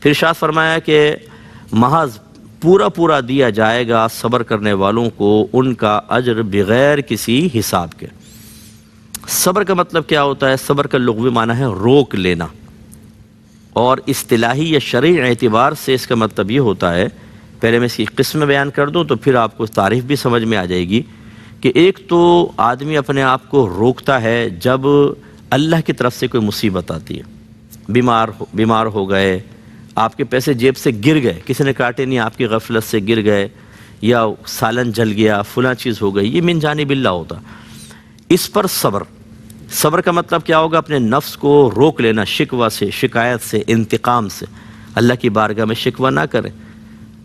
پھر ارشاد فرمایا کہ محض پورا پورا دیا جائے گا صبر کرنے والوں کو ان کا اجر بغیر کسی حساب کے۔ صبر کا مطلب کیا ہوتا ہے؟ صبر کا لغوی معنی ہے روک لینا، اور اصطلاحی یا شرعی اعتبار سے اس کا مطلب یہ ہوتا ہے، پہلے میں اس کی قسم بیان کر دوں تو پھر آپ کو تعریف بھی سمجھ میں آ جائے گی، کہ ایک تو آدمی اپنے آپ کو روکتا ہے جب اللہ کی طرف سے کوئی مصیبت آتی ہے، بیمار ہو گئے، آپ کے پیسے جیب سے گر گئے، کسی نے کاٹے نہیں، آپ کی غفلت سے گر گئے، یا سالن جل گیا، فلاں چیز ہو گئی، یہ من جانب اللہ ہوتا۔ اس پر صبر کا مطلب کیا ہوگا؟ اپنے نفس کو روک لینا، شکوہ سے، شکایت سے، انتقام سے۔ اللہ کی بارگاہ میں شکوہ نہ کریں،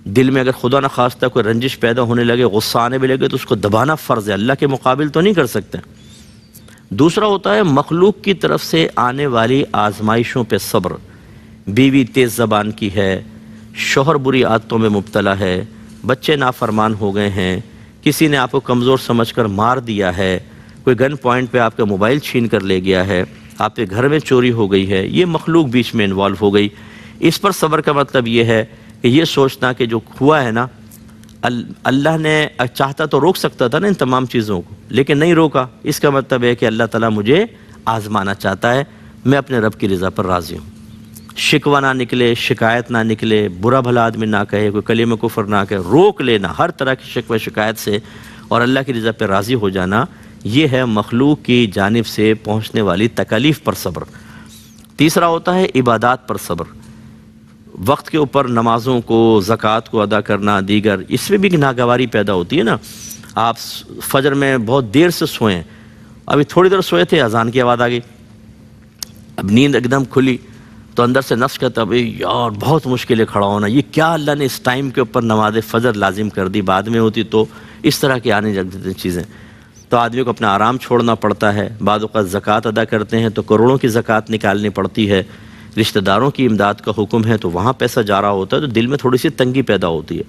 دل میں اگر خدا نہ خواستہ کوئی رنجش پیدا ہونے لگے، غصہ آنے بھی لگے، تو اس کو دبانا فرض ہے، اللہ کے مقابل تو نہیں کر سکتے۔ دوسرا ہوتا ہے مخلوق کی طرف سے آنے والی آزمائشوں پہ صبر۔ بیوی تیز زبان کی ہے، شوہر بری عادتوں میں مبتلا ہے، بچے نافرمان ہو گئے ہیں، کسی نے آپ کو کمزور سمجھ کر مار دیا ہے، کوئی گن پوائنٹ پہ آپ کا موبائل چھین کر لے گیا ہے، آپ کے گھر میں چوری ہو گئی ہے، یہ مخلوق بیچ میں انوالو ہو گئی۔ اس پر صبر کا مطلب یہ ہے کہ یہ سوچنا کہ جو ہوا ہے نا، اللہ نے چاہتا تو روک سکتا تھا نا ان تمام چیزوں کو، لیکن نہیں روکا۔ اس کا مطلب ہے کہ اللہ تعالیٰ مجھے آزمانا چاہتا ہے، میں اپنے رب کی رضا پر راضی ہوں۔ شکوہ نہ نکلے، شکایت نہ نکلے، برا بھلا آدمی نہ کہے، کوئی کلمہ کفر نہ کہے، روک لینا ہر طرح کی شکوہ شکایت سے اور اللہ کی رضا پہ راضی ہو جانا، یہ ہے مخلوق کی جانب سے پہنچنے والی تکالیف پر صبر۔ تیسرا ہوتا ہے عبادات پر صبر، وقت کے اوپر نمازوں کو، زکوٰۃ کو ادا کرنا، دیگر، اس میں بھی ناگواری پیدا ہوتی ہے نا۔ آپ فجر میں بہت دیر سے سوئیں، ابھی تھوڑی دیر سوئے تھے، اذان کی آواز آ گئی، اب نیند ایک دم کھلی، تو اندر سے نفس کہتا ہے یار بہت مشکل ہے کھڑا ہونا، یہ کیا اللہ نے اس ٹائم کے اوپر نماز فجر لازم کر دی، بعد میں ہوتی تو اس طرح کی آنے لگتی تھیں چیزیں، تو آدمی کو اپنا آرام چھوڑنا پڑتا ہے۔ بعض اوقات زکوٰۃ ادا کرتے ہیں تو کروڑوں کی زکوٰۃ نکالنی پڑتی ہے، رشتہ داروں کی امداد کا حکم ہے تو وہاں پیسہ جا رہا ہوتا ہے، تو دل میں تھوڑی سی تنگی پیدا ہوتی ہے۔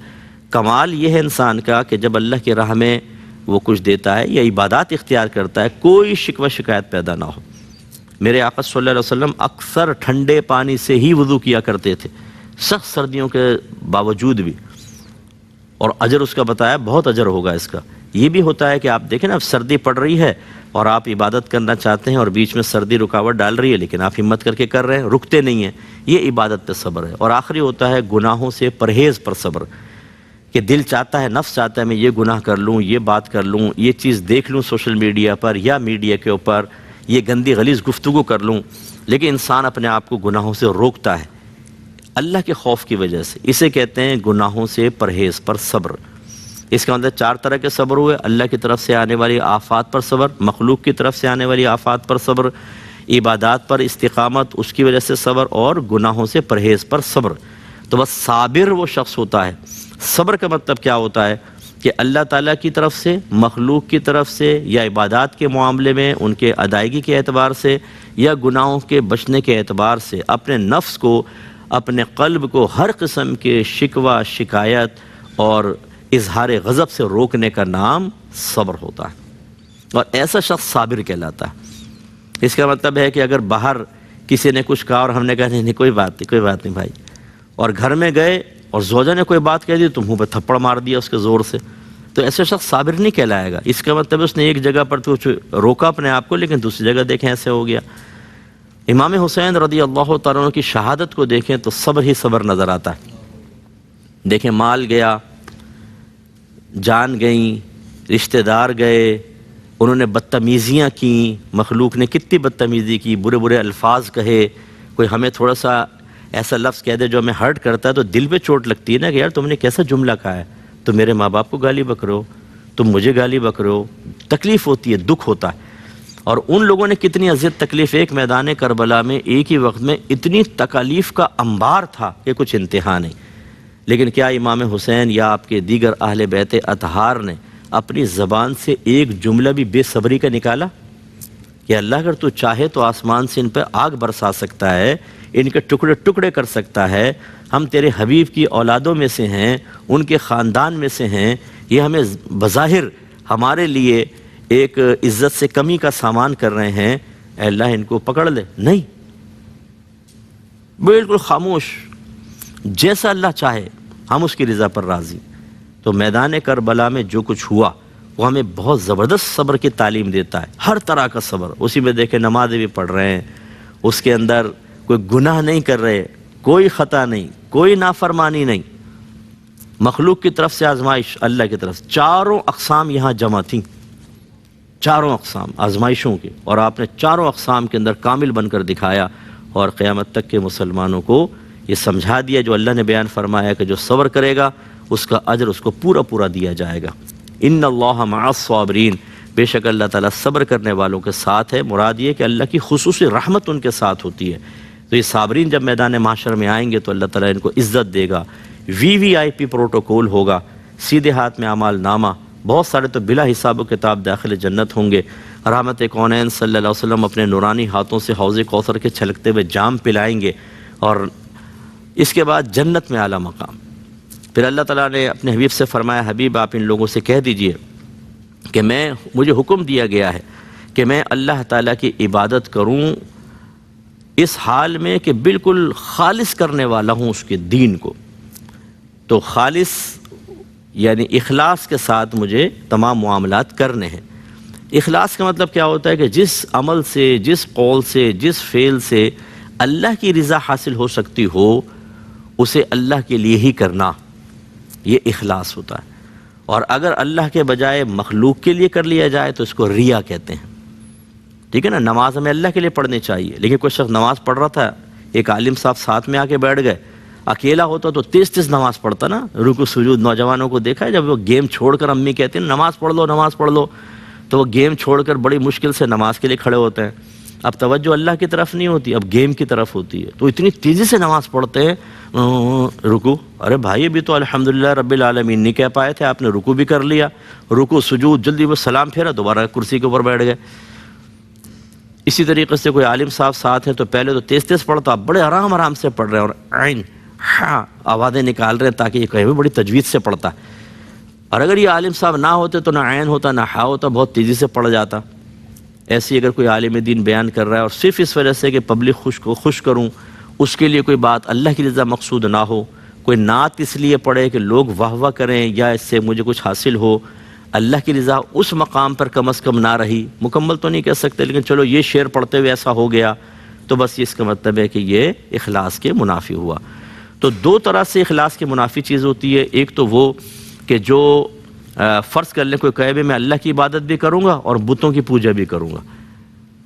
کمال یہ ہے انسان کا کہ جب اللہ کی راہ میں وہ کچھ دیتا ہے یا عبادات اختیار کرتا ہے، کوئی شکوہ شکایت پیدا نہ ہو۔ میرے آقا صلی اللہ علیہ وسلم اکثر ٹھنڈے پانی سے ہی وضو کیا کرتے تھے، سخت سردیوں کے باوجود بھی، اور اجر اس کا بتایا، بہت اجر ہوگا اس کا۔ یہ بھی ہوتا ہے کہ آپ دیکھیں نا، اب سردی پڑ رہی ہے اور آپ عبادت کرنا چاہتے ہیں اور بیچ میں سردی رکاوٹ ڈال رہی ہے، لیکن آپ ہمت کر کے کر رہے ہیں، رکتے نہیں ہیں، یہ عبادت پہ صبر ہے۔ اور آخری ہوتا ہے گناہوں سے پرہیز پر صبر، کہ دل چاہتا ہے، نفس چاہتا ہے میں یہ گناہ کر لوں، یہ بات کر لوں، یہ چیز دیکھ لوں سوشل میڈیا پر یا میڈیا کے اوپر، یہ گندی غلیظ گفتگو کر لوں، لیکن انسان اپنے آپ کو گناہوں سے روکتا ہے اللہ کے خوف کی وجہ سے۔ اسے کہتے ہیں گناہوں سے پرہیز پر صبر۔ اس کا مطلب 4 طرح کے صبر ہوئے: اللہ کی طرف سے آنے والی آفات پر صبر، مخلوق کی طرف سے آنے والی آفات پر صبر، عبادات پر استقامت اس کی وجہ سے صبر، اور گناہوں سے پرہیز پر صبر۔ تو بس صابر وہ شخص ہوتا ہے۔ صبر کا مطلب کیا ہوتا ہے؟ کہ اللہ تعالیٰ کی طرف سے، مخلوق کی طرف سے، یا عبادات کے معاملے میں ان کے ادائیگی کے اعتبار سے، یا گناہوں کے بچنے کے اعتبار سے، اپنے نفس کو، اپنے قلب کو ہر قسم کے شکوہ شکایت اور اظہار غضب سے روکنے کا نام صبر ہوتا ہے، اور ایسا شخص صابر کہلاتا ہے۔ اس کا مطلب ہے کہ اگر باہر کسی نے کچھ کہا اور ہم نے کہا نہیں کوئی بات نہیں بھائی، اور گھر میں گئے اور زوجہ نے کوئی بات کہہ دی تو منہ پہ تھپڑ مار دیا اس کے زور سے، تو ایسے شخص صابر نہیں کہلائے گا۔ اس کا مطلب اس نے ایک جگہ پر تو روکا اپنے آپ کو، لیکن دوسری جگہ دیکھیں ایسے ہو گیا۔ امام حسین رضی اللہ تعالیٰ عنہ کی شہادت کو دیکھیں تو صبر ہی صبر نظر آتا ہے۔ دیکھیں مال گیا، جان گئیں، رشتہ دار گئے، انہوں نے بدتمیزیاں کیں، مخلوق نے کتنی بدتمیزی کی، برے برے الفاظ کہے، کوئی ہمیں تھوڑا سا ایسا لفظ کہہ دے جو ہمیں ہرٹ کرتا ہے تو دل پہ چوٹ لگتی ہے نا، کہ یار تم نے کیسا جملہ کہا ہے، تم میرے ماں باپ کو گالی بک رہے ہو، تم مجھے گالی بک رہے ہو، تکلیف ہوتی ہے، دکھ ہوتا ہے۔ اور ان لوگوں نے کتنی اذیت تکلیف، ایک میدان کربلا میں ایک ہی وقت میں اتنی تکالیف کا انبار تھا کہ کچھ انتہا نہیں، لیکن کیا امام حسین یا آپ کے دیگر اہل بیت اطہار نے اپنی زبان سے ایک جملہ بھی بے صبری کا نکالا کہ اللہ اگر تو چاہے تو آسمان سے ان پہ آگ برسا سکتا ہے، ان کے ٹکڑے ٹکڑے کر سکتا ہے، ہم تیرے حبیب کی اولادوں میں سے ہیں، ان کے خاندان میں سے ہیں، یہ ہمیں بظاہر ہمارے لیے ایک عزت سے کمی کا سامان کر رہے ہیں، اے اللہ ان کو پکڑ لے۔ نہیں، بالکل خاموش۔ جیسا اللہ چاہے ہم اس کی رضا پر راضی۔ تو میدان کربلا میں جو کچھ ہوا وہ ہمیں بہت زبردست صبر کی تعلیم دیتا ہے، ہر طرح کا صبر۔ اسی میں دیکھیں نمازیں بھی پڑھ رہے ہیں، اس کے اندر کوئی گناہ نہیں کر رہے، کوئی خطا نہیں، کوئی نافرمانی نہیں، مخلوق کی طرف سے آزمائش، اللہ کی طرف سے۔ چاروں اقسام یہاں جمع تھیں، چاروں اقسام آزمائشوں کی، اور آپ نے چاروں اقسام کے اندر کامل بن کر دکھایا، اور قیامت تک کے مسلمانوں کو یہ سمجھا دیا جو اللہ نے بیان فرمایا کہ جو صبر کرے گا اس کا اجر اس کو پورا پورا دیا جائے گا۔ ان اللہ مع الصابرین، بے شک اللہ تعالیٰ صبر کرنے والوں کے ساتھ ہے۔ مراد یہ کہ اللہ کی خصوصی رحمت ان کے ساتھ ہوتی ہے۔ تو یہ صابرین جب میدان محشر میں آئیں گے تو اللہ تعالیٰ ان کو عزت دے گا، VVIP پروٹوکول ہوگا، سیدھے ہاتھ میں اعمال نامہ، بہت سارے تو بلا حساب و کتاب داخل جنت ہوں گے۔ رحمت کونین صلی اللہ علیہ وسلم اپنے نورانی ہاتھوں سے حوض کوثر کے چھلکتے ہوئے جام پلائیں گے، اور اس کے بعد جنت میں اعلیٰ مقام۔ پھر اللہ تعالیٰ نے اپنے حبیب سے فرمایا، حبیب آپ ان لوگوں سے کہہ دیجئے کہ مجھے حکم دیا گیا ہے کہ میں اللہ تعالیٰ کی عبادت کروں اس حال میں کہ بالکل خالص کرنے والا ہوں اس کے دین کو۔ تو خالص یعنی اخلاص کے ساتھ مجھے تمام معاملات کرنے ہیں۔ اخلاص کا مطلب کیا ہوتا ہے کہ جس عمل سے، جس قول سے، جس فعل سے اللہ کی رضا حاصل ہو سکتی ہو اسے اللہ کے لیے ہی کرنا، یہ اخلاص ہوتا ہے۔ اور اگر اللہ کے بجائے مخلوق کے لیے کر لیا جائے تو اس کو ریا کہتے ہیں، ٹھیک ہے نا۔ نماز ہمیں اللہ کے لیے پڑھنی چاہیے، لیکن کوئی شخص نماز پڑھ رہا تھا، ایک عالم صاحب ساتھ میں آ کے بیٹھ گئے، اکیلا ہوتا تو تیز تیز نماز پڑھتا نا، رکوع سجود۔ نوجوانوں کو دیکھا ہے جب وہ گیم چھوڑ کر، امی کہتے ہیں نماز پڑھ لو نماز پڑھ لو، تو وہ گیم چھوڑ کر بڑی مشکل سے نماز کے لیے کھڑے ہوتے ہیں۔ اب توجہ اللہ کی طرف نہیں ہوتی، اب گیم کی طرف ہوتی ہے، تو اتنی تیزی سے نماز پڑھتے ہیں رکوع۔ ارے بھائی ابھی تو الحمدللہ رب العالمین نہیں کہہ پائے تھے، آپ نے رکوع بھی کر لیا، رکوع سجود، جلدی وہ سلام پھیرا، دوبارہ کرسی کے اوپر بیٹھ گئے۔ اسی طریقے سے کوئی عالم صاحب ساتھ ہیں تو پہلے تو تیز تیز پڑھتا، آپ بڑے آرام آرام سے پڑھ رہے ہیں، اور عین ہاں آوازیں نکال رہے ہیں تاکہ یہ کہیں بھی بڑی تجوید سے پڑھتا ہے۔ اور اگر یہ عالم صاحب نہ ہوتے تو نہ عین ہوتا نہ ہا ہوتا، بہت تیزی سے پڑھ جاتا۔ ایسی اگر کوئی عالم دین بیان کر رہا ہے اور صرف اس وجہ سے کہ پبلک خوش کروں، اس کے لیے کوئی بات اللہ کی رضا مقصود نہ ہو، کوئی نعت اس لیے پڑھے کہ لوگ واہ واہ کریں یا اس سے مجھے کچھ حاصل ہو، اللہ کی رضا اس مقام پر کم از کم نہ رہی، مکمل تو نہیں کہہ سکتے لیکن چلو یہ شعر پڑھتے ہوئے ایسا ہو گیا، تو بس یہ اس کا مطلب ہے کہ یہ اخلاص کے منافی ہوا۔ تو دو طرح سے اخلاص کے منافی چیز ہوتی ہے، ایک تو وہ کہ جو فرض کر لیں کوئی کہے بھی میں اللہ کی عبادت بھی کروں گا اور بتوں کی پوجا بھی کروں گا،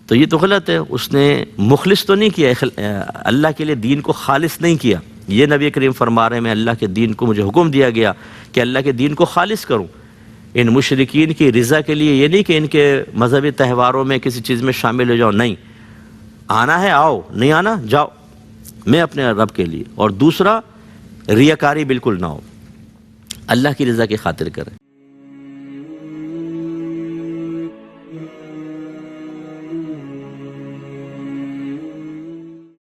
تو یہ تو غلط ہے، اس نے مخلص تو نہیں کیا، اللہ کے لیے دین کو خالص نہیں کیا۔ یہ نبی کریم فرما رہے ہیں میں اللہ کے دین کو، مجھے حکم دیا گیا کہ اللہ کے دین کو خالص کروں۔ ان مشرکین کی رضا کے لیے یہ نہیں کہ ان کے مذہبی تہواروں میں کسی چیز میں شامل ہو جاؤ، نہیں، آنا ہے آؤ، نہیں آنا جاؤ، میں اپنے رب کے لیے۔ اور دوسرا ریاکاری بالکل نہ ہو، اللہ کی رضا کی خاطر کریں۔